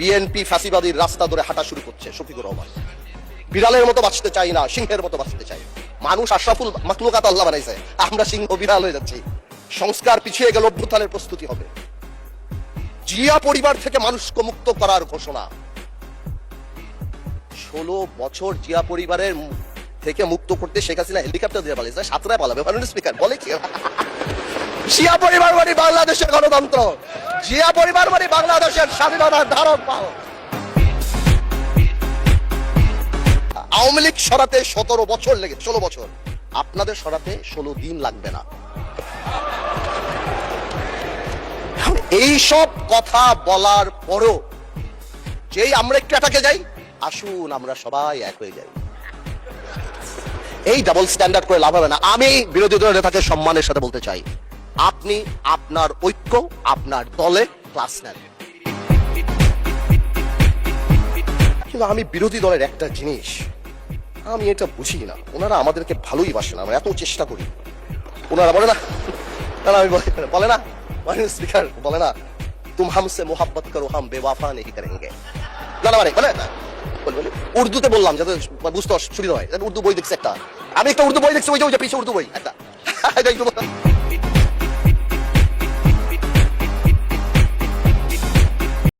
BNP ফ্যাসিবাদীর রাস্তা ধরে হাঁটা শুরু করছে। শফিকুর রহমান বিড়ালের মতো বাঁচতে চাই না, সিংহের মতো বাঁচতে চাই। মানুষ আশরাফুল মাখলুকাত আল্লাহ বানাইছে, আমরা সিংহ বিড়াল হয়ে যাচ্ছি। সংস্কার পিছিয়ে গেল, অভ্যুত্থানের প্রস্তুতি হবে। জিয়া পরিবার থেকে মানুষকে মুক্ত করার ঘোষণা। 16 বছর জিয়া পরিবারের থেকে মুক্ত করতে শেখ হাসিনা হেলিকপ্টার দিয়ে পালিয়েছে, সাতটায় পালাবে। স্পিকার বলে কি? জিয়া পরিবার মানে বাংলাদেশের গণতন্ত্র, জিয়া পরিবার মানে বাংলাদেশের স্বাধীনতার ধারক বাহক। আওয়ামী লীগ সরাতে 17 বছর লেগে 16 বছর, আপনাদের সরাতে 16 দিন লাগবে না। এই সব কথা বলার পরও যেই আমরা একটু অ্যাটাকে যাই, আসুন আমরা সবাই এক হয়ে যাই। এই ডাবল স্ট্যান্ডার্ড করে লাভ হবে না। আমি বিরোধী দলের নেতাকে সম্মানের সাথে বলতে চাই, আপনি আপনার ঐক্য আপনার দলে ক্লাস নেন। কিন্তু আমি বিরোধী দলের একটা জিনিস আমি এটা বুঝি না, ওনারা আমাদেরকে ভালোই বাসে না, আমরা এত চেষ্টা করি। ওনারা বলে না, আমি বলে না, স্পিকার বলে না, তুম হামসে মোহাব্বত করো হাম বেওয়াফা নেহি করেঙ্গে। না মানে বলে না, উর্দুতে বললাম যাতে বুঝতে অসুবিধা হয়। উর্দু বই দেখছি একটা, আমি একটা উর্দু বই দেখছি, ওই যে পিছিয়ে উর্দু বই একটা